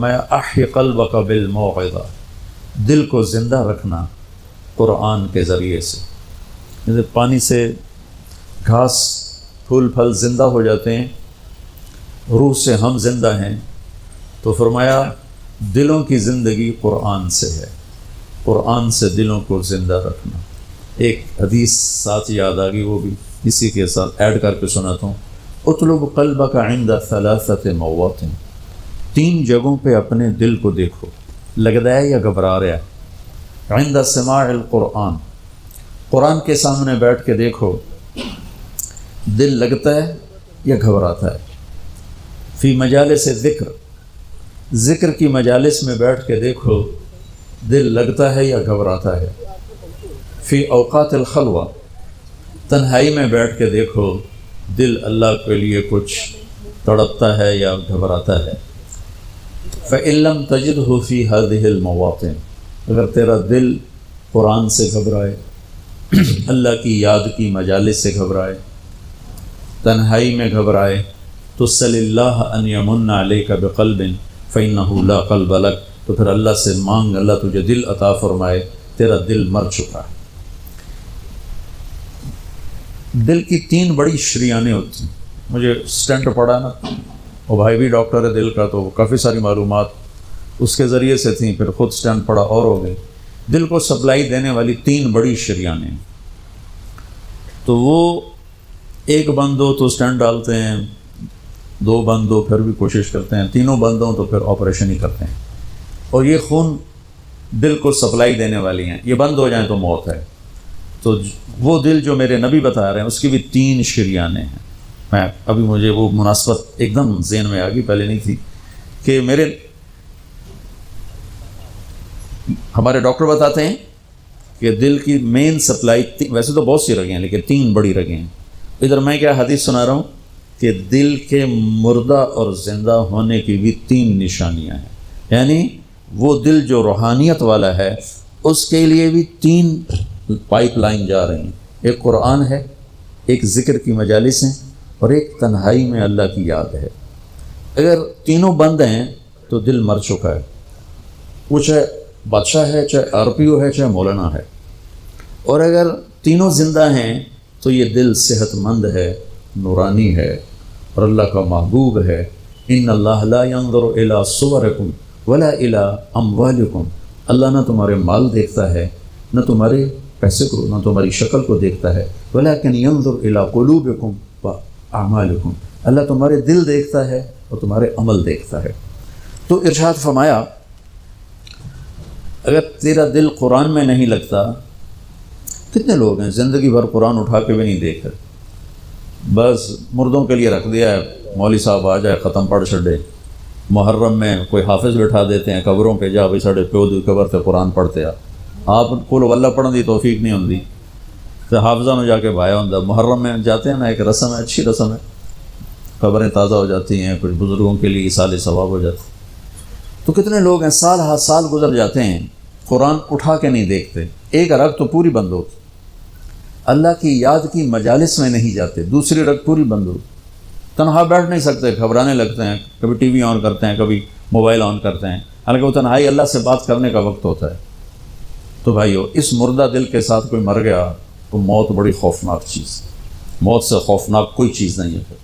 میں احی قلبک بالموعظہ، دل کو زندہ رکھنا قرآن کے ذریعے سے۔ جیسے پانی سے گھاس پھول پھل زندہ ہو جاتے ہیں، روح سے ہم زندہ ہیں، تو فرمایا دلوں کی زندگی قرآن سے ہے، قرآن سے دلوں کو زندہ رکھنا۔ ایک حدیث ساتھ یاد آ گئی، وہ بھی اسی کے ساتھ ایڈ کر کے سناتا ہوں۔ اطلب قلبک عند ثلاثۃ مواطن، 3 جگہوں پہ اپنے دل کو دیکھو، لگتا ہے یا گھبرا رہا ہے۔ عند سماع القرآن، قرآن کے سامنے بیٹھ کے دیکھو، دل لگتا ہے یا گھبراتا ہے۔ فی مجالس ذکر، ذکر کی مجالس میں بیٹھ کے دیکھو، دل لگتا ہے یا گھبراتا ہے۔ فی اوقات الخلوہ، تنہائی میں بیٹھ کے دیکھو، دل اللہ کے لیے کچھ تڑپتا ہے یا گھبراتا ہے۔ فإن لم تجدہ فی هذه المواطن، اگر تیرا دل قرآن سے گھبرائے، اللہ کی یاد کی مجالس سے گھبرائے، تنہائی میں گھبرائے، تو صلی اللہ ان یمن علیک بقلب فإنہ لا قلب لک، تو پھر اللہ سے مانگ اللہ تجھے دل عطا فرمائے، تیرا دل مر چکا ہے۔ دل کی 3 بڑی شریانیں ہوتی ہیں۔ مجھے سٹنٹ پڑا نا، وہ بھائی بھی ڈاکٹر ہے دل کا، تو کافی ساری معلومات اس کے ذریعے سے تھیں، پھر خود سٹنٹ پڑا اور ہو گئی۔ دل کو سپلائی دینے والی 3 بڑی شریانیں، تو وہ ایک بند ہو تو سٹنٹ ڈالتے ہیں، 2 بند ہو پھر بھی کوشش کرتے ہیں، 3 بند ہوں تو پھر آپریشن ہی کرتے ہیں۔ اور یہ خون دل کو سپلائی دینے والی ہیں، یہ بند ہو جائیں تو موت ہے۔ تو وہ دل جو میرے نبی بتا رہے ہیں، اس کی بھی 3 شریانیں ہیں۔ میں ابھی مجھے وہ مناسبت ایک دم ذہن میں آ گئی، پہلے نہیں تھی، کہ ہمارے ڈاکٹر بتاتے ہیں کہ دل کی مین سپلائی، ویسے تو بہت سی رگیں ہیں لیکن 3 بڑی رگیں ہیں۔ ادھر میں کیا حدیث سنا رہا ہوں کہ دل کے مردہ اور زندہ ہونے کی بھی 3 نشانیاں ہیں، یعنی وہ دل جو روحانیت والا ہے اس کے لیے بھی 3 پائپ لائن جا رہی ہیں۔ ایک قرآن ہے، ایک ذکر کی مجالس ہیں، اور ایک تنہائی میں اللہ کی یاد ہے۔ اگر تینوں بند ہیں تو دل مر چکا ہے، وہ چاہے بادشاہ ہے، چاہے RPO ہے، چاہے مولانا ہے۔ اور اگر تینوں زندہ ہیں تو یہ دل صحت مند ہے، نورانی ہے، اور اللہ کا محبوب ہے۔ ان اللہ لا ينظر الى صورکم ولا الى اموالکم، اللہ نہ تمہارے مال دیکھتا ہے، نہ تمہارے پیسے کو، نہ تمہاری شکل کو دیکھتا ہے، ولکن ينظر الى قلوبکم واعمالکم، اللہ تمہارے دل دیکھتا ہے اور تمہارے عمل دیکھتا ہے۔ تو ارشاد فرمایا اگر تیرا دل قرآن میں نہیں لگتا، کتنے لوگ ہیں زندگی بھر قرآن اٹھا کے بھی نہیں دیکھ رہے، بس مردوں کے لیے رکھ دیا ہے، مولوی صاحب آ جائے ختم پڑھ چھڑے۔ محرم میں کوئی حافظ بٹھا دیتے ہیں قبروں پہ، جا بھائی ساڑھے پیو دی قبر تے قرآن پڑھتے آ، آپ کو اللہ پڑھنے دی توفیق نہیں ہوندی، تو حافظہ میں جا کے بھایا ہوندہ۔ محرم میں جاتے ہیں نا، ایک رسم ہے، اچھی رسم ہے، قبریں تازہ ہو جاتی ہیں، کچھ بزرگوں کے لیے اصال ثواب ہو جاتے ہیں۔ تو کتنے لوگ ہیں سال ہر سال گزر جاتے ہیں، قرآن اٹھا کے نہیں دیکھتے، ایک رگ تو پوری بند ہوتی، اللہ کی یاد کی مجالس میں نہیں جاتے، دوسری رگ پوری بند ہوتی، تنہا بیٹھ نہیں سکتے، گھبرانے لگتے ہیں، کبھی ٹی وی آن کرتے ہیں، کبھی موبائل آن کرتے ہیں، حالانکہ وہ تنہائی اللہ سے بات کرنے کا وقت ہوتا ہے۔ تو بھائیو، اس مردہ دل کے ساتھ کوئی مر گیا تو موت بڑی خوفناک چیز، موت سے خوفناک کوئی چیز نہیں ہے۔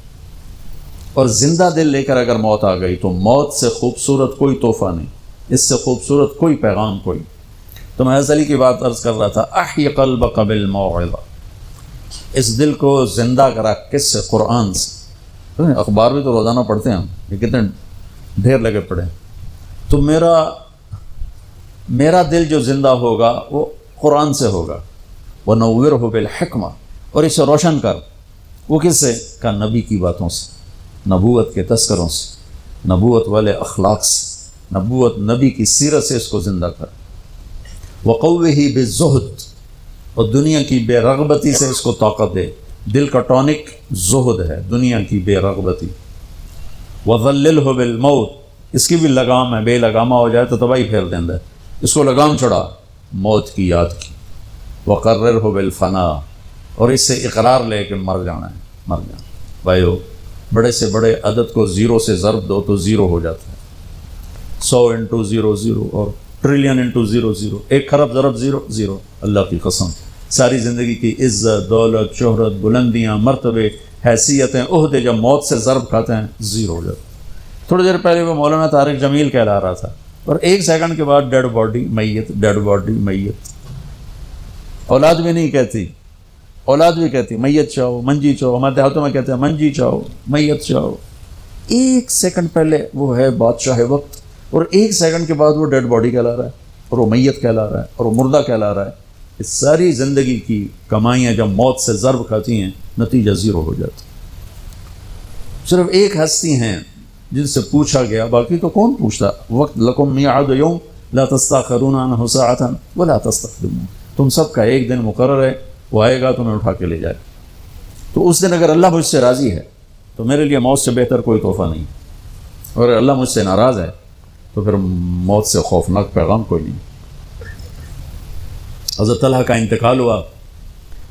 اور زندہ دل لے کر اگر موت آ گئی تو موت سے خوبصورت کوئی تحفہ نہیں، اس سے خوبصورت کوئی پیغام کوئی۔ تو میں حضرت علی کی بات عرض کر رہا تھا، احی قلبک بالموعظہ، اس دل کو زندہ کرا کس سے؟ قرآن سے۔ اخبار بھی تو روزانہ پڑھتے ہیں ہم، یہ کتنے ڈھیر لگے پڑے۔ تو میرا دل جو زندہ ہوگا وہ قرآن سے ہوگا، وَنَوِّرْهُ بِالْحِکْمَةِ، اور اسے روشن کر، وہ کس سے؟ کہ نبی کی باتوں سے، نبوت کے تذکروں سے، نبوت والے اخلاق سے، نبوت نبی کی سیرت سے اس کو زندہ کر۔ وَقَوِّهِ بِالزُّهْدِ، اور دنیا کی بے رغبتی سے اس کو طاقت دے۔ دل کا ٹونک زہد ہے، دنیا کی بے رغبتی۔ وَظَلِّلْهُ بِالْمَوْتِ، اس کی بھی لگام ہے، بے لگامہ ہو جائے تو تباہی پھیر دیندہ ہے، اس کو لگام چڑھا موت کی یاد کی۔ وَقَرِّرْهُ بِالْفَنَاءِ، اور اس سے اقرار لے کہ مر جانا ہے، مر جانا۔ بھائیو، بڑے سے بڑے عدد کو 0 سے ضرب دو تو 0 ہو جاتا ہے، 100 × 0 0 اور ٹریلین × 0 0 1 خرب ضرب 0 0. اللہ کی قسم ساری زندگی کی عزت، دولت، شہرت، بلندیاں، مرتبے، حیثیتیں، عہدے جب موت سے ضرب کھاتے ہیں 0 ہو جاتے. تھوڑی دیر پہلے وہ مولانا طارق جمیل کہلا رہا تھا، اور 1 سیکنڈ کے بعد ڈیڈ باڈی میت، ڈیڈ باڈی میت. اولاد بھی نہیں کہتی، اولاد بھی کہتی میت چاہو، منجی چاہو. ہمارے دیہاتوں میں کہتے ہیں منجی چاہو، میت چاہو. 1 سیکنڈ پہلے وہ ہے بادشاہ وقت، اور 1 سیکنڈ کے بعد وہ ڈیڈ باڈی کہلا رہا ہے، اور وہ میت کہلا رہا ہے، اور وہ مردہ کہلا رہا ہے. اس ساری زندگی کی کمائیاں جب موت سے ضرب کھاتی ہیں نتیجہ 0 ہو جاتا. صرف ایک ہستی ہیں جن سے پوچھا گیا، باقی تو کون پوچھتا. وقت لکم میعاد یوم لا تستاخرون عنہ ساعۃ ولا تستقدمون. تم سب کا ایک دن مقرر ہے، وہ آئے گا تمہیں اٹھا کے لے جائے. تو اس دن اگر اللہ مجھ سے راضی ہے تو میرے لیے موت سے بہتر کوئی تحفہ نہیں، اور اگر اللہ مجھ سے ناراض ہے تو پھر موت سے خوفناک پیغام کوئی نہیں. حضرت طلحہ کا انتقال ہوا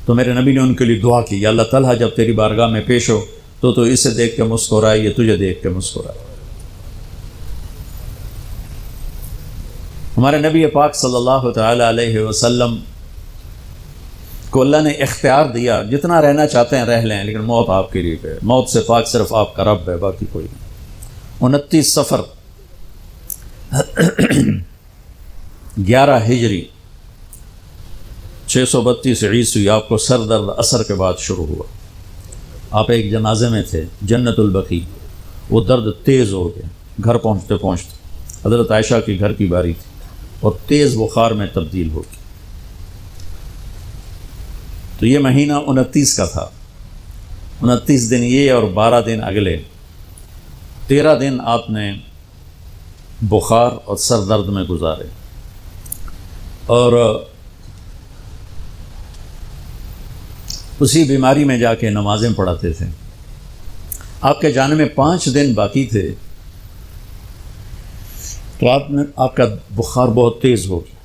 تو میرے نبی نے ان کے لیے دعا کی، یا اللہ طلحہ جب تیری بارگاہ میں پیش ہو تو اسے دیکھ کے مسکرائے، یہ تجھے دیکھ کے مسکرائے. ہمارے نبی پاک صلی اللہ تعالی علیہ وسلم کو اللہ نے اختیار دیا، جتنا رہنا چاہتے ہیں رہ لیں، لیکن موت آپ کے لیے ہے. موت سے پاک صرف آپ کا رب ہے، باقی کوئی نہیں. 29 صفر 11 ہجری 632 عیسوی آپ کو سر درد عصر کے بعد شروع ہوا. آپ ایک جنازے میں تھے جنت البقیع، وہ درد تیز ہو گیا. گھر پہنچتے پہنچتے حضرت عائشہ کی گھر کی باری تھی اور تیز بخار میں تبدیل ہو گئی. تو یہ مہینہ 29 کا تھا. 29 دن یہ اور 12 دن اگلے، 13 دن آپ نے بخار اور سر درد میں گزارے. اور اسی بیماری میں جا کے نمازیں پڑھاتے تھے. آپ کے جانے میں 5 دن باقی تھے تو آپ کا بخار بہت تیز ہو گیا.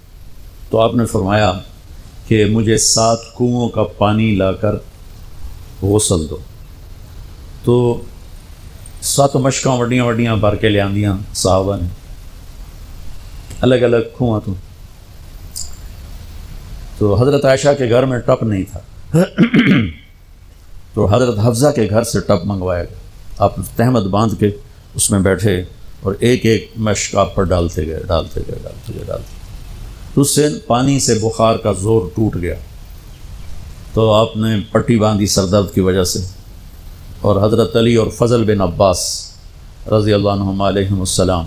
تو آپ نے فرمایا کہ مجھے 7 کنوؤں کا پانی لا کر غسل دو. تو 7 مشکاں وڈیاں وڈیاں بھر کے لے آندیاں صحابہ نے، الگ الگ کنواں. تو حضرت عائشہ کے گھر میں ٹپ نہیں تھا تو حضرت حفصہ کے گھر سے ٹپ منگوایا گیا. آپ تہمت باندھ کے اس میں بیٹھے اور ایک ایک مشک آپ پر ڈالتے گئے. اس سے پانی سے بخار کا زور ٹوٹ گیا. تو آپ نے پٹی باندھی سر درد کی وجہ سے، اور حضرت علی اور فضل بن عباس رضی اللہ عنہم علیہم السلام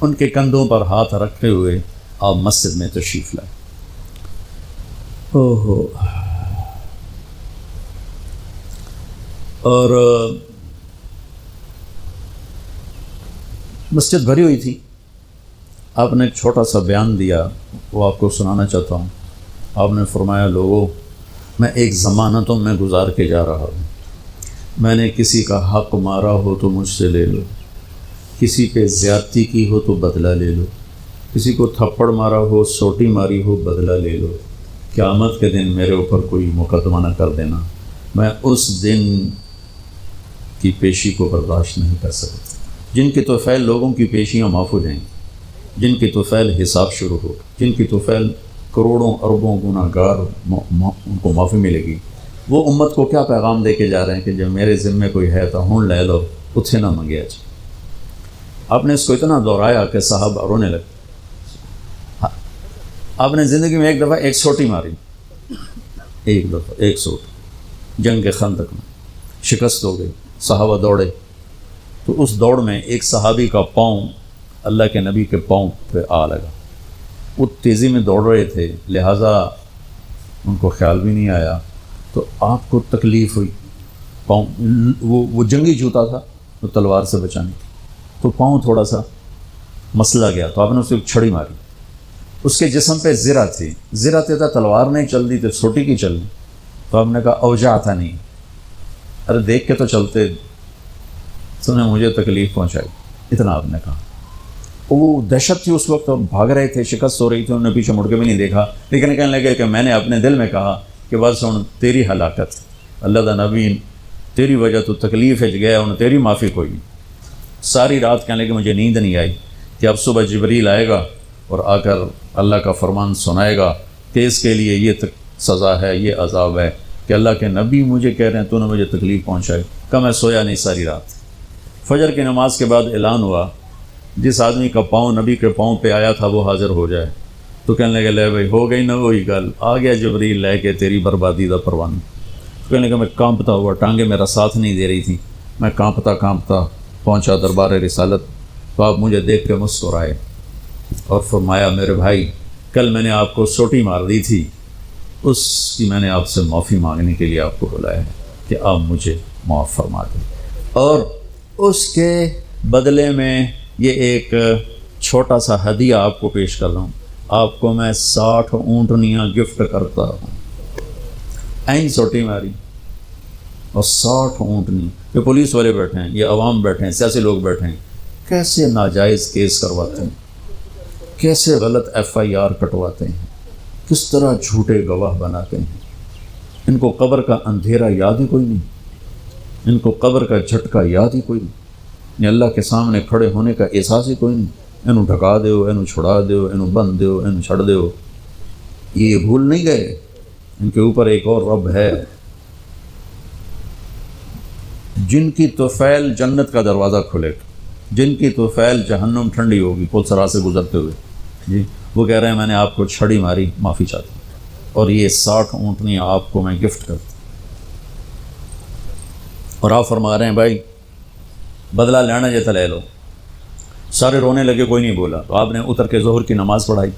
ان کے کندھوں پر ہاتھ رکھتے ہوئے آپ مسجد میں تشریف لائے. اور مسجد بھری ہوئی تھی. آپ نے ایک چھوٹا سا بیان دیا، وہ آپ کو سنانا چاہتا ہوں. آپ نے فرمایا، لوگوں میں ایک ضمانتوں میں گزار کے جا رہا ہوں. میں نے کسی کا حق مارا ہو تو مجھ سے لے لو، کسی پہ زیادتی کی ہو تو بدلہ لے لو، کسی کو تھپڑ مارا ہو، سوٹی ماری ہو، بدلہ لے لو. قیامت کے دن میرے اوپر کوئی مقدمہ نہ کر دینا، میں اس دن کی پیشی کو برداشت نہیں کر سکتا. جن کی طفیل لوگوں کی پیشیاں معاف ہو جائیں، جن کی طفیل حساب شروع ہو، جن کی طفیل کروڑوں اربوں گناہ گار ان کو معافی ملے گی، وہ امت کو کیا پیغام دے کے جا رہے ہیں کہ جب میرے ذمے کوئی ہے تو ہون لے لو، اتھے نہ منگیا جائے. آپ نے اس کو اتنا دہرایا کہ صحابہ رونے لگے. آپ نے زندگی میں ایک دفعہ ایک سوٹی ماری، ایک دفعہ ایک سوٹ جنگ خندق میں شکست ہو گئی. صحابہ دوڑے تو اس دوڑ میں ایک صحابی کا پاؤں اللہ کے نبی کے پاؤں پہ آ لگا. وہ تیزی میں دوڑ رہے تھے، لہٰذا ان کو خیال بھی نہیں آیا. تو آپ کو تکلیف ہوئی. پاؤں وہ جنگی جوتا تھا وہ تلوار سے بچانے کی، تو پاؤں تھوڑا سا مسئلہ گیا. تو آپ نے اسے ایک چھڑی ماری. اس کے جسم پہ زرہ تھی، زرہ تھا تلوار نہیں چل رہی تھی، سوٹی کی چل رہی. تو آپ نے کہا اوجا تھا نہیں، ارے دیکھ کے تو چلتے، تو نے مجھے تکلیف پہنچائی. اتنا آپ نے کہا. وہ دہشت تھی اس وقت، بھاگ رہے تھے، شکست ہو رہی تھی، انہوں نے پیچھے مڑ کے بھی نہیں دیکھا. لیکن کہنے لگے کہ میں نے اپنے دل میں کہا کہ بس سن تیری ہلاکت، اللہ دا نبی تیری وجہ تو تکلیف ہے گیا، انہیں تیری معافی کوئی نہیں. ساری رات کہنے لگے مجھے نیند نہیں آئی. کہ اب صبح جبریل آئے گا اور آ کر اللہ کا فرمان سنائے گا کہ اس کے لیے یہ سزا ہے، یہ عذاب ہے، کہ اللہ کے نبی مجھے کہہ رہے ہیں تو نے مجھے تکلیف پہنچائی۔ کہ میں سویا نہیں ساری رات۔ فجر کی نماز کے بعد اعلان ہوا جس آدمی کا پاؤں نبی کے پاؤں پہ آیا تھا وہ حاضر ہو جائے۔ تو کہنے لگے لے بھائی ہو گئی نہ وہی گل، آ گیا جبریل لے کے تیری بربادی دا پروانہ۔ تو کہنے لگا میں کانپتا ہوا، ٹانگیں میرا ساتھ نہیں دے رہی تھیں، میں کانپتا پہنچا دربار رسالت۔ تو آپ مجھے دیکھ کے مسکرائے اور فرمایا میرے بھائی کل میں نے آپ کو سوٹی مار دی تھی، اس کی میں نے آپ سے معافی مانگنے کے لیے آپ کو بلایا ہے کہ آپ مجھے معاف فرما دیں، اور اس کے بدلے میں یہ ایک چھوٹا سا ہدیہ آپ کو پیش کر رہا ہوں، آپ کو میں 60 اونٹنیاں گفٹ کرتا ہوں۔ این سوٹی ماری اور 60 اونٹنی، یہ پولیس والے بیٹھے ہیں، یہ عوام بیٹھے ہیں، سیاسی لوگ بیٹھے ہیں، کیسے ناجائز کیس کرواتے ہیں، کیسے غلط FIR کٹواتے ہیں، کس طرح جھوٹے گواہ بناتے ہیں۔ ان کو قبر کا اندھیرا یاد ہی کوئی نہیں، ان کو قبر کا جھٹکا یاد ہی کوئی نہیں، اللہ کے سامنے کھڑے ہونے کا احساس ہی کوئی نہیں۔ انہوں ڈھکا دیو، انہوں چھڑا دیو، انہوں بند دیو، انہوں چھڑ دیو، یہ بھول نہیں گئے ان کے اوپر ایک اور رب ہے جن کی طفیل جنت کا دروازہ کھلے گا، جن کی طفیل جہنم ٹھنڈی ہوگی پل سرا سے گزرتے ہوئے۔ جی وہ کہہ رہے ہیں میں نے آپ کو چھڑی ماری، معافی چاہتا ہوں، اور یہ 60 اونٹنیاں آپ کو میں گفٹ کرتا ہوں۔ اور آپ فرما رہے ہیں بھائی بدلہ لینا جیتا لے لو۔ سارے رونے لگے، کوئی نہیں بولا۔ تو آپ نے اتر کے ظہر کی نماز پڑھائی،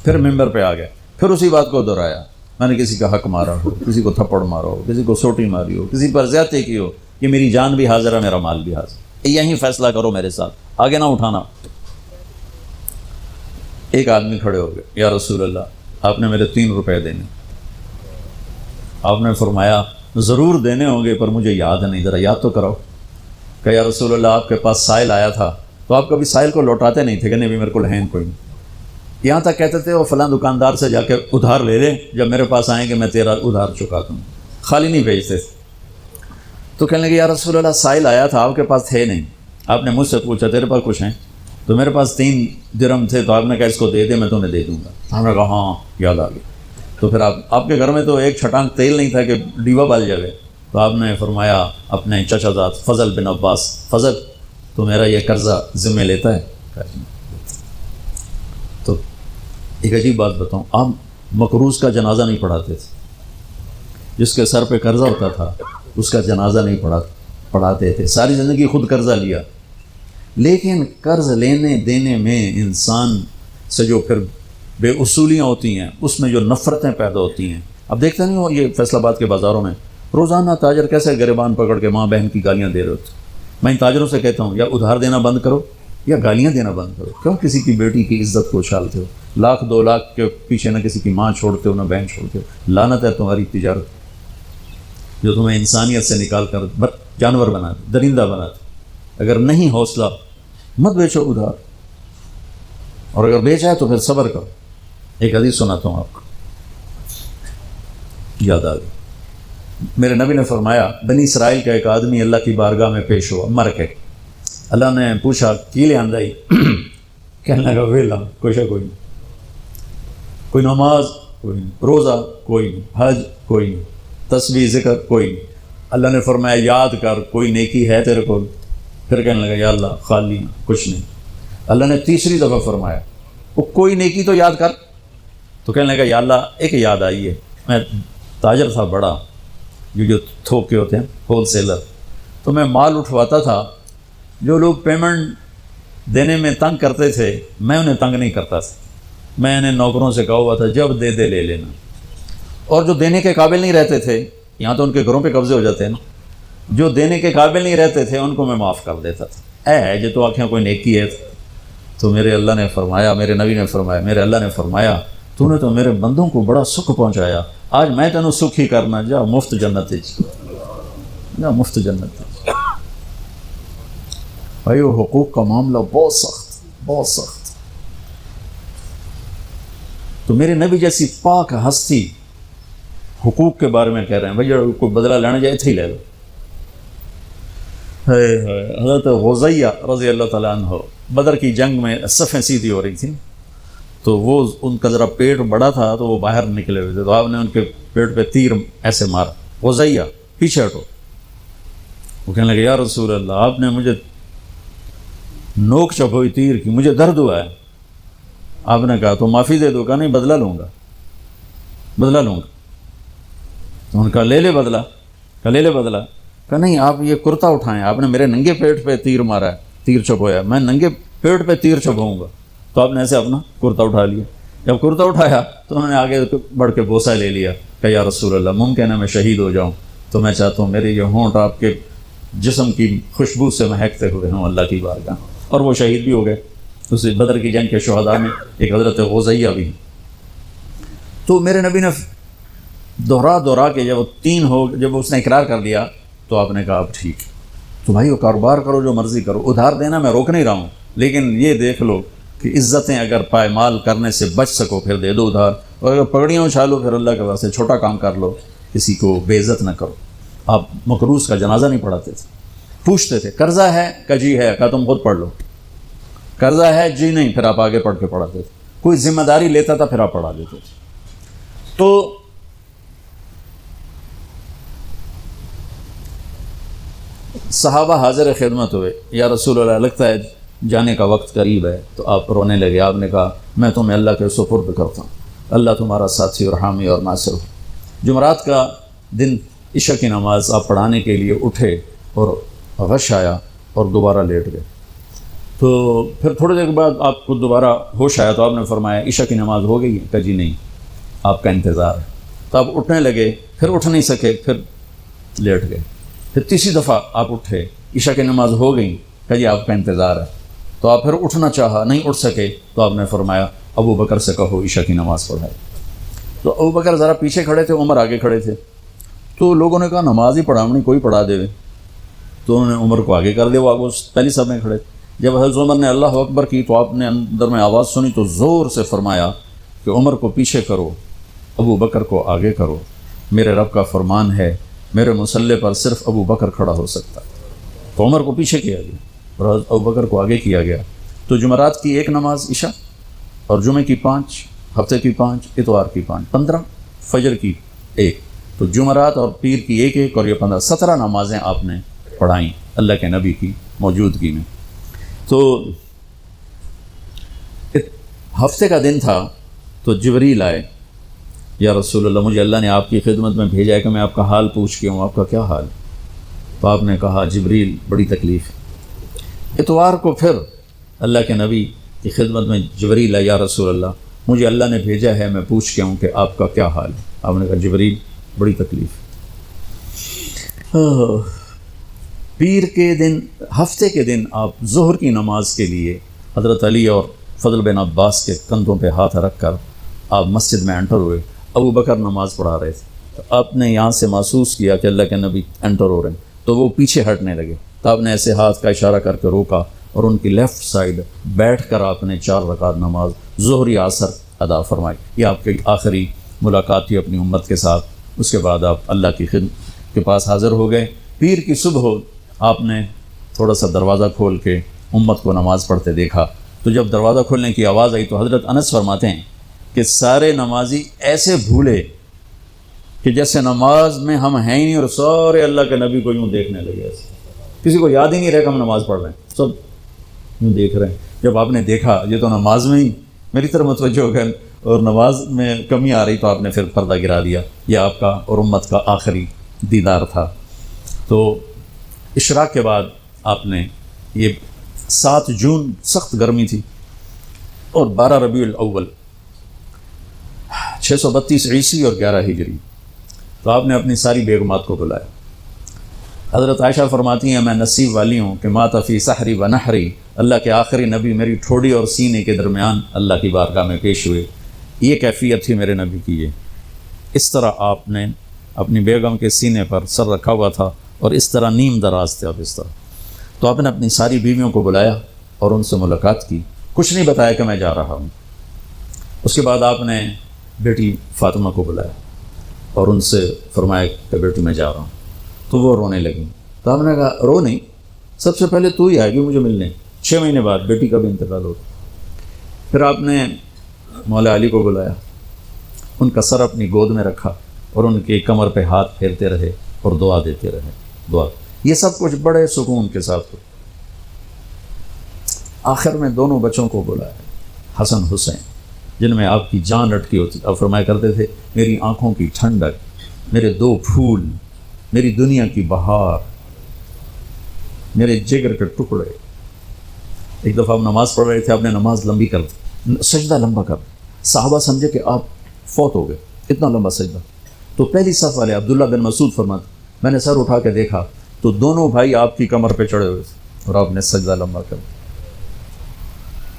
پھر ممبر پہ آ گئے، پھر اسی بات کو دہرایا، میں نے کسی کا حق مارا ہو، کسی کو تھپڑ مارا ہو، کسی کو سوٹی ماری ہو، کسی پر زیادتی کی ہو، یہ میری جان بھی حاضر ہے، میرا مال بھی حاضر ہے، یہیں فیصلہ کرو میرے ساتھ، آگے نہ اٹھانا۔ ایک آدمی کھڑے ہو گئے، یا رسول اللہ آپ نے میرے 3 روپے دینے۔ آپ نے فرمایا ضرور دینے ہوں گے پر مجھے یاد نہیں، ذرا یاد تو کراؤ۔ کہ یا رسول اللہ آپ کے پاس سائل آیا تھا تو آپ کبھی سائل کو لوٹاتے نہیں تھے کہ نہیں میرے کو ہے کوئی نہیں، یہاں تک کہتے تھے وہ فلاں دکاندار سے جا کے ادھار لے لے، جب میرے پاس آئیں گے میں تیرا ادھار چکا دوں، خالی نہیں بھیجتے تھے۔ تو کہنے لگے یا رسول اللہ سائل آیا تھا آپ کے پاس تھے نہیں، آپ نے مجھ سے پوچھا تیرے پاس کچھ ہیں؟ تو میرے پاس 3 درہم تھے، تو آپ نے کہا اس کو دے دے میں تمہیں دے دوں گا۔ ہم نے کہا ہاں یاد آ گیا۔ تو پھر آپ کے گھر میں تو ایک چھٹانک تیل نہیں تھا کہ ڈیوا بال جائے، تو آپ نے فرمایا اپنے چچا زاد فضل بن عباس، فضل تو میرا یہ قرضہ ذمہ لیتا ہے؟ تو ایک عجیب بات بتاؤں، آپ مقروض کا جنازہ نہیں پڑھاتے تھے، جس کے سر پہ قرضہ ہوتا تھا اس کا جنازہ نہیں پڑھاتے تھے، ساری زندگی خود قرضہ لیا۔ لیکن قرض لینے دینے میں انسان سے جو پھر بے اصولیاں ہوتی ہیں، اس میں جو نفرتیں پیدا ہوتی ہیں، اب دیکھتے نہیں ہو یہ فیصل آباد کے بازاروں میں روزانہ تاجر کیسے گریبان پکڑ کے ماں بہن کی گالیاں دے رہے ہوتے۔ میں ان تاجروں سے کہتا ہوں یا ادھار دینا بند کرو یا گالیاں دینا بند کرو، کیوں کسی کی بیٹی کی عزت کو اچھالتے ہو؟ 1,00,000 2 لاکھ کے پیچھے نہ کسی کی ماں چھوڑتے ہو نہ بہن چھوڑتے ہو۔ لعنت ہے تمہاری تجارت جو تمہیں انسانیت سے نکال کر جانور بناتے، درندہ بناتے۔ اگر نہیں حوصلہ مت بیچو ادھار، اور اگر بیچا ہے تو پھر صبر کرو۔ ایک حدیث سناتا ہوں آپ کو، یاد آ گئی۔ میرے نبی نے فرمایا بنی اسرائیل کا ایک آدمی اللہ کی بارگاہ میں پیش ہوا مر کے، اللہ نے پوچھا کی لے آندہ ہی؟ کہنے لگا ویلا کوئی نہیں، کوئی نماز کوئی نہیں، روزہ کوئی نہیں، حج کوئی نہیں، تسبیح ذکر کوئی نہیں۔ اللہ نے فرمایا یاد کر کوئی نیکی ہے تیرے کو؟ پھر کہنے لگا یا اللہ خالی کچھ نہیں۔ اللہ نے تیسری دفعہ فرمایا وہ کوئی نیکی تو یاد کر۔ تو کہنے لگا یا اللہ ایک یاد آئی ہے، میں تاجر تھا بڑا، جو تھوک کے ہوتے ہیں ہول سیلر، تو میں مال اٹھواتا تھا، جو لوگ پیمنٹ دینے میں تنگ کرتے تھے میں انہیں تنگ نہیں کرتا تھا، میں نے نوکروں سے کہا ہوا تھا جب دے دے لے لینا، اور جو دینے کے قابل نہیں رہتے تھے، یہاں تو ان کے گھروں پہ قبضے ہو جاتے ہیں نا، جو دینے کے قابل نہیں رہتے تھے ان کو میں معاف کر دیتا تھا۔ جو تو آنکھیں کوئی نیکی ہے۔ تو میرے اللہ نے فرمایا، میرے نبی نے فرمایا، میرے اللہ نے فرمایا تو نے تو میرے بندوں کو بڑا سکھ پہنچایا، آج میں تینوں سکھ ہی کرنا، جا مفت جنت جا مفت جنت۔ بھائی وہ حقوق کا معاملہ بہت سخت۔ تو میرے نبی جیسی پاک ہستی حقوق کے بارے میں کہہ رہے ہیں بھائی کوئی بدلہ لینا جائے تھے ہی لے لو۔ حضرت غزیہ رضی اللہ تعالیٰ عنہ بدر کی جنگ میں صفیں سیدھی ہو رہی تھیں، تو وہ ان کا ذرا پیٹ بڑا تھا تو وہ باہر نکلے ہوئے تھے، تو آپ نے ان کے پیٹ پہ تیر ایسے مارا، غزیہ پیچھے ہٹو۔ وہ کہنے لگے یا رسول اللہ آپ نے مجھے نوک چبھوئی تیر کی، مجھے درد ہوا ہے۔ آپ نے کہا تو معافی دے دو، کہا نہیں بدلہ لوں گا، بدلہ لوں گا۔ تو ان کا لے لے بدلہ، کہا لے لے بدلہ، کہا نہیں آپ یہ کرتا اٹھائیں، آپ نے میرے ننگے پیٹ پہ تیر مارا ہے، تیر چبھویا، میں ننگے پیٹ پہ تیر چبھوں گا۔ تو آپ نے ایسے اپنا کرتا اٹھا لیا۔ جب کرتا اٹھایا تو انہوں نے آگے بڑھ کے بوسہ لے لیا کہ یا رسول اللہ ممکن ہے میں شہید ہو جاؤں، تو میں چاہتا ہوں میرے یہ ہونٹ آپ کے جسم کی خوشبو سے مہکتے ہوئے ہوں اللہ کی بارگاہ۔ اور وہ شہید بھی ہو گئے۔ اس بدر کی جنگ کے شہداء میں ایک حضرت غزیہ بھی ہیں۔ تو میرے نبی نے دوہرا کے جب اس نے اقرار کر لیا تو آپ نے کہا اب ٹھیک، تو بھائی وہ کاروبار کرو جو مرضی کرو، ادھار دینا میں روک نہیں رہا ہوں، لیکن یہ دیکھ لو کہ عزتیں اگر پائمال کرنے سے بچ سکو پھر دے دو ادھار، اور اگر پگڑیاں اچھالو پھر اللہ کے واسطے چھوٹا کام کر لو، کسی کو بے عزت نہ کرو۔ آپ مقروض کا جنازہ نہیں پڑھاتے تھے، پوچھتے تھے قرضہ ہے کہ جی ہے، کہا تم خود پڑھ لو، قرضہ ہے جی نہیں، پھر آپ آگے پڑھ کے پڑھاتے تھے، کوئی ذمہ داری لیتا تھا پھر آپ پڑھا دیتے تھے۔ تو صحابہ حاضر خدمت ہوئے، یا رسول اللہ لگتا ہے جانے کا وقت قریب ہے، تو آپ رونے لگے۔ آپ نے کہا میں تمہیں اللہ کے سپرد کرتا ہوں، اللہ تمہارا ساتھی اور حامی اور ناصر ہو۔ جمعرات کا دن عشاء کی نماز آپ پڑھانے کے لیے اٹھے اور غش آیا اور دوبارہ لیٹ گئے۔ تو پھر تھوڑی دیر کے بعد آپ کو دوبارہ ہوش آیا تو آپ نے فرمایا عشاء کی نماز ہو گئی ہے؟ کہ جی نہیں، آپ کا انتظار ہے۔ تو آپ اٹھنے لگے، پھر اٹھ نہیں سکے، پھر لیٹ گئے۔ پھر تیسری دفعہ آپ اٹھے، عشاء کی نماز ہو گئی، کہ جی آپ کا انتظار ہے۔ تو آپ پھر اٹھنا چاہا، نہیں اٹھ سکے، تو آپ نے فرمایا ابو بکر سے کہو عشاء کی نماز پڑھائے۔ تو ابو بکر ذرا پیچھے کھڑے تھے، عمر آگے کھڑے تھے۔ تو لوگوں نے کہا نماز ہی پڑھاونی، کوئی پڑھا دے۔ تو انہوں نے عمر کو آگے کر دیا، وہ آگے پہلی صف میں کھڑے۔ جب حضرت عمر نے اللہ اکبر کی تو آپ نے اندر میں آواز سنی تو زور سے فرمایا کہ عمر کو پیچھے کرو، ابو بکر کو آگے کرو، میرے رب کا فرمان ہے میرے مصلی پر صرف ابو بکر کھڑا ہو سکتا ہے۔ تو عمر کو پیچھے کیا گیا اور ابو بکر کو آگے کیا گیا۔ تو جمعرات کی ایک نماز عشاء، اور جمعے کی 5، ہفتے کی 5، اتوار کی 5، 15، فجر کی 1۔ تو جمعرات اور پیر کی 1 اور یہ 15، 17 نمازیں آپ نے پڑھائیں اللہ کے نبی کی موجودگی میں۔ تو ہفتے کا دن تھا تو جبریل آئے، یا رسول اللہ مجھے اللہ نے آپ کی خدمت میں بھیجا ہے کہ میں آپ کا حال پوچھ کے ہوں، آپ کا کیا حال؟ تو آپ نے کہا جبریل بڑی تکلیف ہے۔ اتوار کو پھر اللہ کے نبی کی خدمت میں جبریل آئے، یا رسول اللہ مجھے اللہ نے بھیجا ہے میں پوچھ کے ہوں کہ آپ کا کیا حال ہے؟ آپ نے کہا جبریل بڑی تکلیف۔ پیر کے دن، ہفتے کے دن آپ ظہر کی نماز کے لیے حضرت علی اور فضل بن عباس کے کندھوں پہ ہاتھ رکھ کر آپ مسجد میں انٹر ہوئے۔ ابو بکر نماز پڑھا رہے تھے، تو آپ نے یہاں سے محسوس کیا کہ اللہ کے نبی انٹر ہو رہے ہیں، تو وہ پیچھے ہٹنے لگے۔ تو آپ نے ایسے ہاتھ کا اشارہ کر کے روکا اور ان کی لیفٹ سائڈ بیٹھ کر آپ نے 4 رکعت نماز ظہر عصر ادا فرمائی۔ یہ آپ کی آخری ملاقات تھی اپنی امت کے ساتھ۔ اس کے بعد آپ اللہ کی خدمت کے پاس حاضر ہو گئے۔ پیر کی صبح آپ نے تھوڑا سا دروازہ کھول کے امت کو نماز پڑھتے دیکھا۔ تو جب دروازہ کھولنے کی آواز آئی تو حضرت انس فرماتے ہیں کہ سارے نمازی ایسے بھولے کہ جیسے نماز میں ہم ہیں ہی نہیں، اور سارے اللہ کے نبی کو یوں دیکھنے لگے، ایسے کسی کو یاد ہی نہیں رہے کہ ہم نماز پڑھ رہے ہیں، سب یوں دیکھ رہے ہیں۔ جب آپ نے دیکھا یہ تو نماز میں ہی میری طرف متوجہ ہو گئے اور نماز میں کمی آ رہی، تو آپ نے پھر پردہ گرا دیا۔ یہ آپ کا اور امت کا آخری دیدار تھا۔ تو اشراق کے بعد آپ نے یہ 7 جون سخت گرمی تھی اور 12 ربیع الاول 632 عیسوی اور 11 ہجری، تو آپ نے اپنی ساری بیگمات کو بلایا۔ حضرت عائشہ فرماتی ہیں میں نصیب والی ہوں کہ مات فی سحری و نحری، اللہ کے آخری نبی میری ٹھوڑی اور سینے کے درمیان اللہ کی بارگاہ میں پیش ہوئے۔ یہ کیفیت تھی میرے نبی کی۔ یہ اس طرح آپ نے اپنی بیگم کے سینے پر سر رکھا ہوا تھا اور اس طرح نیم دراز تھے آپ اس طرح۔ تو آپ نے اپنی ساری بیویوں کو بلایا اور ان سے ملاقات کی، کچھ نہیں بتایا کہ میں جا رہا ہوں۔ اس کے بعد آپ نے بیٹی فاطمہ کو بلایا اور ان سے فرمایا کہ بیٹی میں جا رہا ہوں۔ تو وہ رونے لگیں۔ تو آپ نے کہا رو نہیں، سب سے پہلے تو ہی آئے گی مجھے ملنے. 6 مہینے بعد بیٹی کا بھی انتقال ہو. پھر آپ نے مولا علی کو بلایا، ان کا سر اپنی گود میں رکھا اور ان کی کمر پہ ہاتھ پھیرتے رہے اور دعا دیتے رہے. دعا یہ سب کچھ بڑے سکون کے ساتھ ہو. آخر میں دونوں بچوں کو بلایا، حسن حسین، جن میں آپ کی جان اٹکی ہوتی. آپ فرمایا کرتے تھے میری آنکھوں کی ٹھنڈک، میرے 2 پھول، میری دنیا کی بہار، میرے جگر کے ٹکڑے. ایک دفعہ آپ نماز پڑھ رہے تھے، آپ نے نماز لمبی کر دی، سجدہ لمبا کر دی. صحابہ سمجھے کہ آپ فوت ہو گئے، اتنا لمبا سجدہ. تو پہلی صف والے عبداللہ بن مسعود فرماتے میں نے سر اٹھا کے دیکھا تو دونوں بھائی آپ کی کمر پہ چڑھے ہوئے تھے اور آپ نے سجدہ لمبا کر دیا.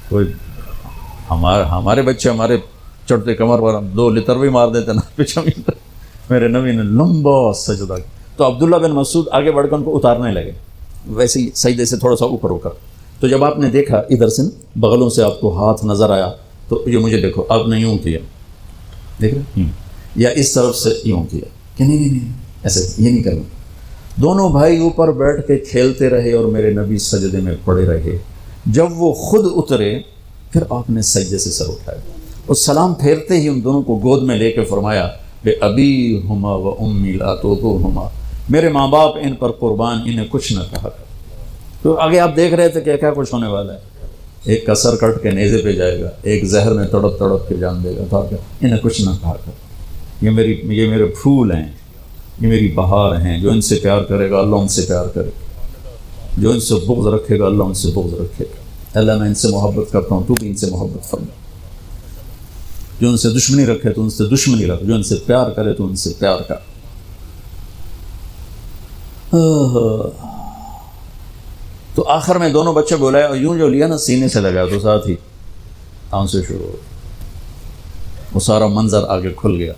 کوئی ہمارے بچے ہمارے چڑھتے کمر پر 2 لتر بھی مار دیتے نا پیچھے. میرے نبی نے لمبا سجدہ کیا. تو عبداللہ بن مسعود آگے بڑھ کر ان کو اتارنے لگے، ویسے ہی سجدے سے تھوڑا سا اوپر ہو کر. تو جب آپ نے دیکھا ادھر سے بغلوں سے آپ کو ہاتھ نظر آیا تو یہ مجھے دیکھو، آپ نے یوں کیا، دیکھ رہے، یا اس طرف سے یوں کیا کہ نہیں ایسے یہ نہیں کرنا. دونوں بھائی اوپر بیٹھ کے کھیلتے رہے اور میرے نبی سجدے میں پڑے رہے. جب وہ خود اترے پھر آپ نے سجدے سے سر اٹھایا اور سلام پھیرتے ہی ان دونوں کو گود میں لے کے فرمایا بے ابی ہما و امی لا توہما، میرے ماں باپ ان پر قربان، انہیں کچھ نہ کہا کر. تو آگے آپ دیکھ رہے تھے کہ کیا کچھ ہونے والا ہے. ایک کا سر کٹ کے نیزے پہ جائے گا، ایک زہر میں تڑپ تڑپ کے جان دے گا. تھا کہ انہیں کچھ نہ کہا کر، یہ میرے پھول ہیں، یہ میری بہار ہیں. جو ان سے پیار کرے گا اللہ ان سے پیار کرے گا، جو ان سے بغض رکھے گا اللہ ان سے بغض رکھے گا. اللہ میں ان سے محبت کرتا ہوں، تو بھی ان سے محبت فرما. جو ان سے دشمنی رکھے تو ان سے دشمنی رکھ، جو ان سے پیار کرے تو ان سے پیار کر. تو آخر میں دونوں بچے بولائے اور یوں جو لیا نا سینے سے لگا تو ساتھ ہی آنسو شروع ہو. وہ سارا منظر آگے کھل گیا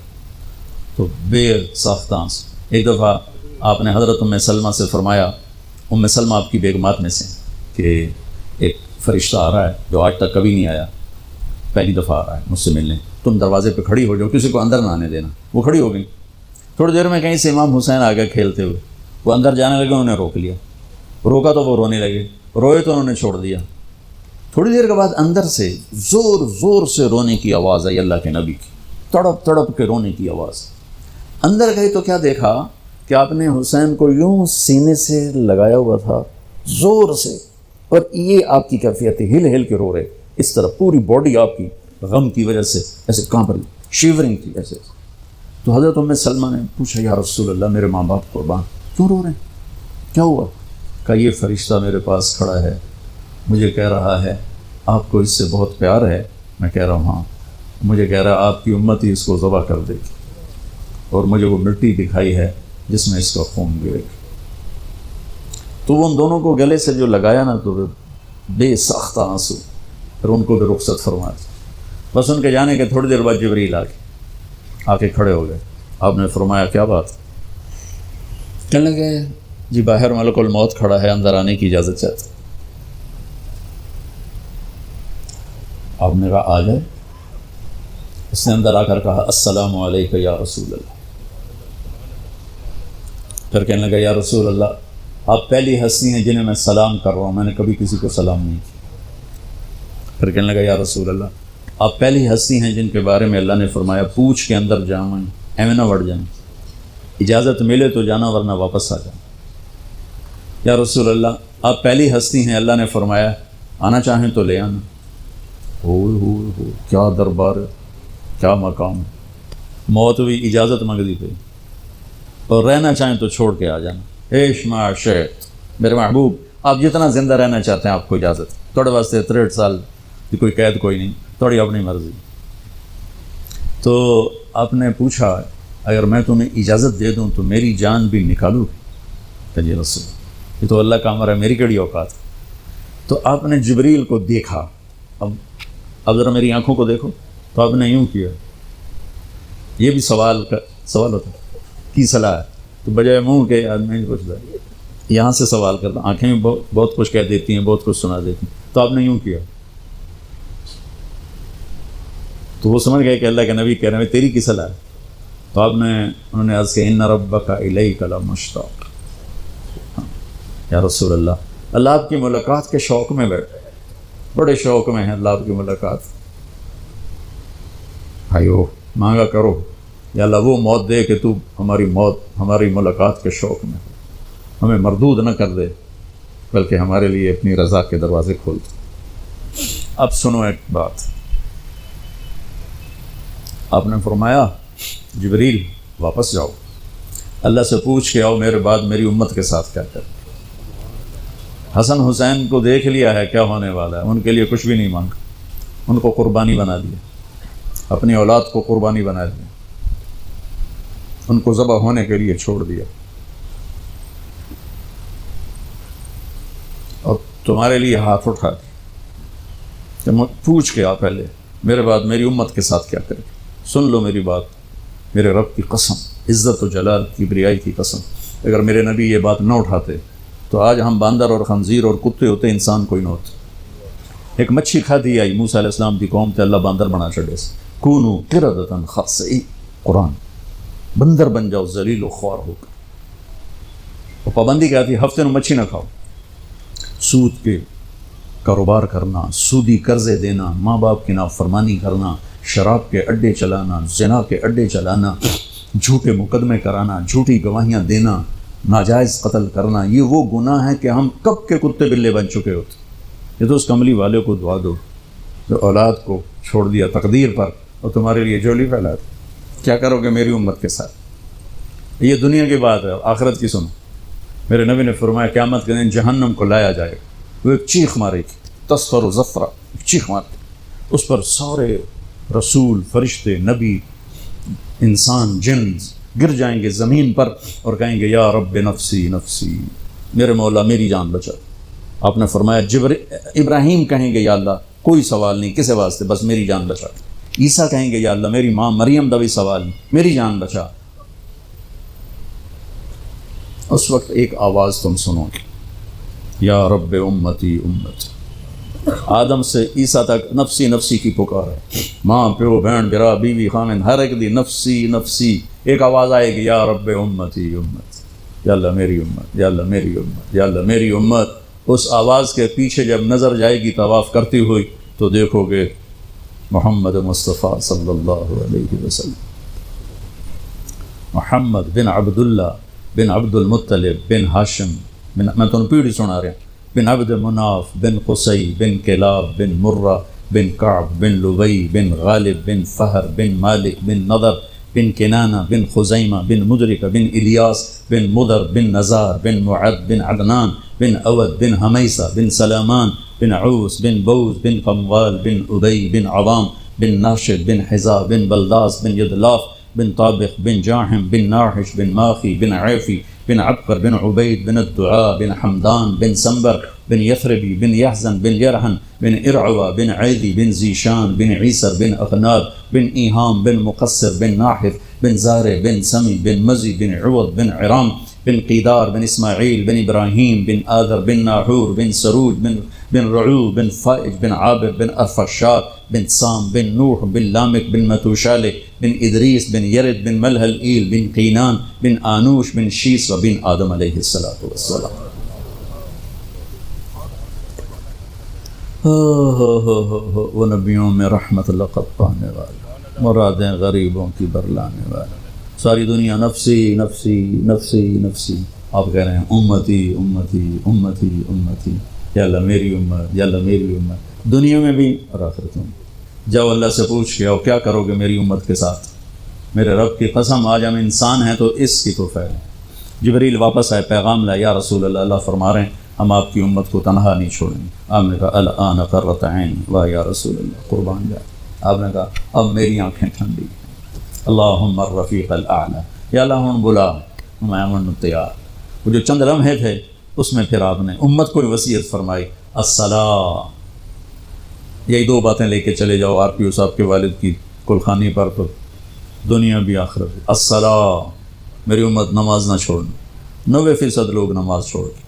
تو بے ساختہ آنسو. ایک دفعہ آپ نے حضرت ام سلمہ سے فرمایا، ام سلمہ آپ کی بیگمات میں سے، کہ ایک فرشتہ آ رہا ہے جو آج تک کبھی نہیں آیا، پہلی دفعہ آ رہا ہے مجھ سے ملنے، تم دروازے پہ کھڑی ہو جاؤ، کسی کو اندر نہ آنے دینا. وہ کھڑی ہو گئی. تھوڑی دیر میں کہیں سے امام حسین آ گئے کھیلتے ہوئے. وہ اندر جانے لگے، انہوں نے روک لیا. روکا تو وہ رونے لگے، روئے تو انہوں نے چھوڑ دیا. تھوڑی دیر کے بعد اندر سے زور زور سے رونے کی آواز آئی، اللہ کے نبی کی تڑپ تڑپ کے رونے کی آواز. اندر گئے تو کیا دیکھا کہ آپ نے حسین کو یوں سینے سے لگایا ہوا تھا زور سے، اور یہ آپ کی کیفیت تھی، ہل ہل کے رو رہے اس طرح. پوری باڈی آپ کی غم کی وجہ سے ایسے کانپ رہی، شیورنگ تھی ایسے. تو حضرت ام سلمہ نے پوچھا یا رسول اللہ میرے ماں باپ قربان، کیوں رو رہے ہیں، کیا ہوا؟ کہ یہ فرشتہ میرے پاس کھڑا ہے، مجھے کہہ رہا ہے آپ کو اس سے بہت پیار ہے. میں کہہ رہا ہوں ہاں. مجھے کہہ رہا آپ کی امت ہی اس کو ذبح کر دے گی، اور مجھے وہ مٹی دکھائی ہے جس میں اس کا خون گرے گا. تو وہ ان دونوں کو گلے سے جو لگایا نا تو بے ساختہ آنسو، پھر ان کو بھی رخصت فرمایا. بس ان کے جانے کے تھوڑی دیر بعد جبریل آ کے کھڑے ہو گئے. آپ نے فرمایا کیا بات؟ کہنے لگے جی باہر ملک الموت کھڑا ہے، اندر آنے کی اجازت چاہتے. آپ نے کہا آ جائے. اس نے اندر آ کر کہا السلام علیکم یا رسول اللہ. پھر کہنے لگا یا رسول اللہ آپ پہلی ہستی ہیں جنہیں میں سلام کر رہا ہوں، میں نے کبھی کسی کو سلام نہیں کیا. پھر کہنے لگا یا رسول اللہ آپ پہلی ہستی ہیں جن کے بارے میں اللہ نے فرمایا پوچھ کے اندر جاؤں، ایویں نہ بڑھ جائیں، اجازت ملے تو جانا ورنہ واپس آ جانا. یا رسول اللہ آپ پہلی ہستی ہیں اللہ نے فرمایا آنا چاہیں تو لے آنا. ہو کیا دربار، کیا مقام. موت بھی اجازت مانگتی پہ، اور رہنا چاہیں تو چھوڑ کے آ جانا. عیش معاش میرے محبوب، آپ جتنا زندہ رہنا چاہتے ہیں آپ کو اجازت. تھوڑے واسطے 63 سال کی کوئی قید کوئی نہیں، تھوڑی اپنی مرضی. تو آپ نے پوچھا اگر میں تمہیں اجازت دے دوں تو میری جان بھی نکالو گی؟ کہ جی رسول یہ تو اللہ کا امر ہے، میری کڑی اوقات. تو آپ نے جبریل کو دیکھا. اب ذرا میری آنکھوں کو دیکھو. تو آپ نے یوں کیا. یہ بھی سوال ہوتا کی صلاح ہے. تو بجائے منہ کے آدمی نہیں پوچھتا، یہاں سے سوال کرتا. آنکھیں بھی بہت کچھ کہہ دیتی ہیں، بہت کچھ سنا دیتی ہیں. تو آپ نے یوں کیا. تو وہ سمجھ گئے کہ اللہ کے نبی کہہ رہے ہیں تیری کی صلاح ہے. تو انہوں نے عرض کہ ان ربک الیک لمشتاق. یا رسول اللہ اللہ آپ کی ملاقات کے شوق میں بیٹھے، بڑے شوق میں ہیں اللہ آپ کی ملاقات۔ بھائیو مانگا کرو یا اللہ وہ موت دے کہ تو ہماری ملاقات کے شوق میں ہمیں مردود نہ کر دے، بلکہ ہمارے لیے اپنی رضا کے دروازے کھول دے۔ اب سنو ایک بات، آپ نے فرمایا جبریل واپس جاؤ، اللہ سے پوچھ کے آؤ میرے بعد میری امت کے ساتھ کیا کریں۔ حسن حسین کو دیکھ لیا ہے کیا ہونے والا ہے، ان کے لیے کچھ بھی نہیں مانگا، ان کو قربانی بنا دیا، اپنی اولاد کو قربانی بنا دیا، ان کو ذبح ہونے کے لیے چھوڑ دیا، اور تمہارے لیے ہاتھ اٹھا دیا کہ پوچھ کے آ پہلے میرے بعد میری امت کے ساتھ کیا کرے۔ سن لو میری بات، میرے رب کی قسم، عزت و جلال کی بریائی کی قسم، اگر میرے نبی یہ بات نہ اٹھاتے تو آج ہم باندر اور خنزیر اور کتے ہوتے، انسان کوئی نہ ہوتے۔ ایک مچھی کھا دی آئی موسیٰ علیہ السلام کی قوم تے اللہ باندر بنا چھڑے سے، کونو قردۃ خاسئین، قرآن بندر بن جاؤ ذلیل و خوار ہو کر۔ اور پابندی کیا تھی؟ ہفتے میں مچھی نہ کھاؤ، سود کے کاروبار کرنا، سودی قرضے دینا، ماں باپ کی نافرمانی کرنا، شراب کے اڈے چلانا، زنا کے اڈے چلانا، جھوٹے مقدمے کرانا، جھوٹی گواہیاں دینا، ناجائز قتل کرنا، یہ وہ گناہ ہے کہ ہم کب کے کتے بلے بن چکے ہوتے۔ یہ تو اس کملی والے کو دعا دو جو اولاد کو چھوڑ دیا تقدیر پر اور تمہارے لیے جولی پھیلا دی۔ کیا کرو گے میری امت کے ساتھ؟ یہ دنیا کی بات ہے، آخرت کی سنو۔ میرے نبی نے فرمایا قیامت کے دن جہنم کو لایا جائے گا، وہ ایک چیخ مارے گی، تصفر و زفرہ، ایک چیخ مارے، اس پر سارے رسول، فرشتے، نبی، انسان، جن گر جائیں گے زمین پر اور کہیں گے یا رب نفسی نفسی، میرے مولا میری جان بچا۔ آپ نے فرمایا ابراہیم کہیں گے یا اللہ کوئی سوال نہیں کسے واسطے، بس میری جان بچا۔ عیسیٰ کہیں گے یا اللہ میری ماں مریم دا بھی سوال نہیں، میری جان بچا۔ اس وقت ایک آواز تم سنو گے، یا رب امتی امتی۔ آدم سے عیسیٰ تک نفسی نفسی کی پکار ہے، ماں پیو بہن برا بیوی خامن ہر ایک دی نفسی نفسی۔ ایک آواز آئے گی یا رب امتی امتی، یا اللہ میری امت، یا اللہ میری امت، یا اللہ میری امت۔ اس آواز کے پیچھے جب نظر جائے گی طواف کرتی ہوئی تو دیکھو گے محمد مصطفیٰ صلی اللہ علیہ وسلم، محمد بن عبداللہ بن عبد المطلب بن ہاشم، میں تمہیں پیڑھی سنا رہا ہوں، بن عبد مناف بن قصی بن کلاب بن مرہ بن کعب بن لبی بن غالب بن فہر بن مالک بن نضر بن کنانہ بن خزیمہ بن مدرکہ بن الیاس بن مدر بن نزار بن معد بن عدنان بن اود بن حمیسہ بن سلامان بن عوس بن بوز بن قموال بن ابی بن عوام بن ناشد بن حزا بن بلداس بن یدلاف بن طابق بن جاحم بن ناحش بن ماخی بن عیفی بن عبقر بن عبید بن الدعاء بن حمدان بن سنبر بن یثربی بن یحزن بن یرحن بن ارعوى بن عیدی بن زیشان بن عیسر بن اغناب بن ایہام بن مقصر بن ناحف بن زارع بن سمی بن مزی بن عوض بن عرام بن قیدار بن اسماعیل بن ابراہیم بن آذر بن ناحور بن سروج بن رعو بن فائج بن عابر بن ارفشاد بن سام بن نوح بن لامک بن متوشالہ بن ادریس بن یرد بن ملہل ایل بن قینان بن آنوش بن شیس و بن آدم علیہ السلام۔ وہ نبیوں میں رحمت لقب پانے والا، مرادیں غریبوں کی برلانے والا، ساری دنیا نفسی نفسی نفسی نفسی، آپ کہہ رہے ہیں امتی امتی امتی امتی، یا اللہ میری امت، یا اللہ میری امت، دنیا میں بھی اور آخرت میں۔ جاؤ اللہ سے پوچھ کے آؤ کیا کرو گے میری امت کے ساتھ۔ میرے رب کی قسم آج ہم انسان ہیں تو اس کی تو فعل ہے۔ جبریل واپس آئے، پیغام لائے، یا رسول اللہ، اللہ فرما رہے ہیں ہم آپ کی امت کو تنہا نہیں چھوڑیں گے۔ آپ نے کہا الآن قرۃ عین، واہ یا رسول اللہ قربان جائے۔ آپ نے کہا اب میری آنکھیں ٹھنڈی ہیں۔ اللہم الرفیق الاعلی، یا اللہ ہم بلا، میں تیار۔ وہ جو چند لمحے تھے اس میں پھر آپ نے امت کو وصیت فرمائی، الصلاۃ۔ یہی دو باتیں لے کے چلے جاؤ RPO صاحب کے والد کی کلخانی پر، تو دنیا بھی آخرت بھی۔ الصلاۃ، میری امت نماز نہ چھوڑنا، 90% لوگ نماز چھوڑ کے۔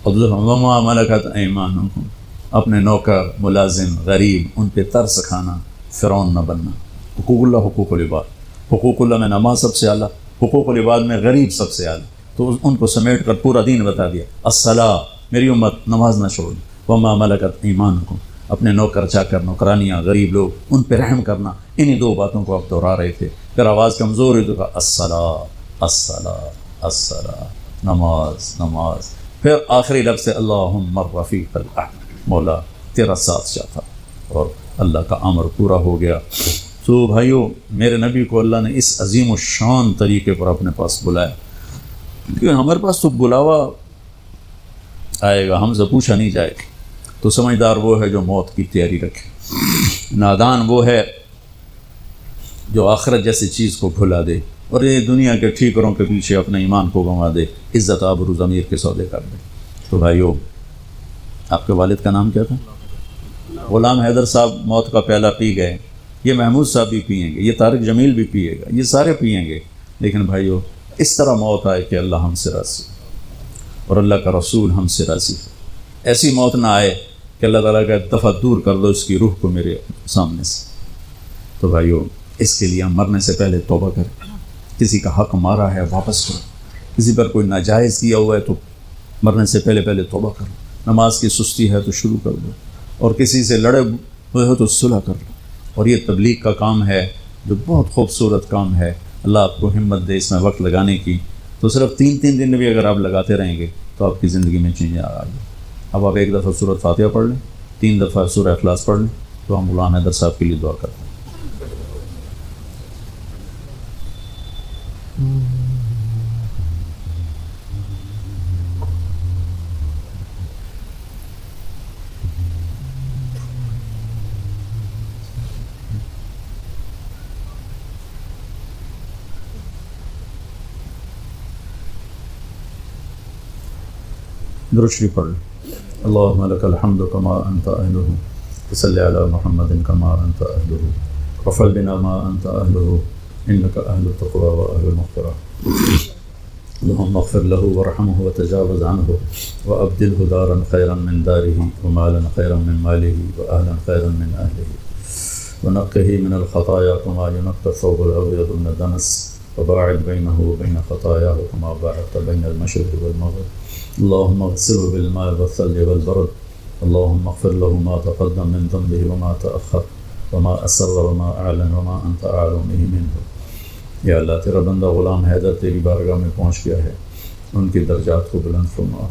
وما ملکت ایمانکم، اپنے نوکر، ملازم، غریب، ان پہ ترس کھانا، فرعون نہ بننا۔ حقوق اللہ، حقوق العباد، حقوق اللہ میں نماز سب سے اعلیٰ، حقوق العباد میں غریب سب سے اعلیٰ، تو ان کو سمیٹ کر پورا دین بتا دیا۔ الصلاۃ، میری امت نماز نہ چھوڑ، وما ملکت ایمانکم، اپنے نوکر چاکر نوکرانیاں غریب لوگ ان پہ رحم کرنا، انہی دو باتوں کو آپ دہرا رہے تھے. پھر آواز کمزور ہوئی تو کہا الصلاۃ الصلاۃ الصلاۃ، نماز نماز. پھر آخری لفظ سے اللہم الرفیق الاعلی، مولا تیرا ساتھ چاہتا، اور اللہ کا امر پورا ہو گیا. تو بھائیو، میرے نبی کو اللہ نے اس عظیم الشان طریقے پر اپنے پاس بلایا، کیونکہ ہمارے پاس تو بلاوا آئے گا، ہم سے پوچھا نہیں جائے گا. تو سمجھدار وہ ہے جو موت کی تیاری رکھے، نادان وہ ہے جو آخرت جیسی چیز کو بھلا دے اور یہ دنیا کے ٹھیکروں کے پیچھے اپنے ایمان کو گنوا دے، عزت آبرو ضمیر کے سودے کر دے. تو بھائیو، آپ کے والد کا نام کیا تھا؟ غلام حیدر صاحب موت کا پیالہ پی گئے، یہ محمود صاحب بھی پئیں گے، یہ طارق جمیل بھی پیے گا، یہ سارے پئیں گے. لیکن بھائیو، اس طرح موت آئے کہ اللہ ہم سے راضی اور اللہ کا رسول ہم سے راضی. ایسی موت نہ آئے کہ اللہ تعالیٰ کا دفعہ دور کر دو اس کی روح کو میرے سامنے سے. تو بھائیو، اس کے لیے ہم مرنے سے پہلے توبہ کریں. کسی کا حق مارا ہے واپس کرو، کسی پر کوئی ناجائز کیا ہوا ہے تو مرنے سے پہلے توبہ کرو. نماز کی سستی ہے تو شروع کر دو، اور کسی سے لڑے ہوئے ہو تو صلح کر لو. اور یہ تبلیغ کا کام ہے جو بہت خوبصورت کام ہے. اللہ آپ کو ہمت دے اس میں وقت لگانے کی. تو صرف 3 دن بھی اگر آپ لگاتے رہیں گے تو آپ کی زندگی میں چینج آ گئی. اب آپ ایک دفعہ سورۃ فاتحہ پڑھ لیں، 3 دفعہ سورہ اخلاص پڑھ لیں، تو ہم غلام حیدر صاحب کے لیے دعا کرتے ہیں. درود شریف پڑھ لیں. اللہم لک الحمد کما انت اہلہ، صلی علی محمد کما انت اہلہ، وفعل بنا ما انت اہلہ، انک اہل التقوی و اہل المغفرہ. اللہم اغفر لہ ورحمہ وتجاوز عنہ وابدلہ دارا خیرا من دارہ ومالا خیرا من مالہ واہلا خیرا من اہلہ ونقہ من الخطایا کما ینقی الثوب الابیض من الدنس وباعد بینہ وبین خطایاہ کما باعدت بین المشرق والمغرب. اللهم اغسله بالماء والثلج والبرد. اللهم اغفر له ما تقدم من ذنبه وما تأخر وما أسر وما أعلن وما أنت أعلم به منه. یا اللہ، تیرا بندہ غلام حیدر تیری بارگاہ میں پہنچ گیا ہے، ان کے درجات کو بلند فرما.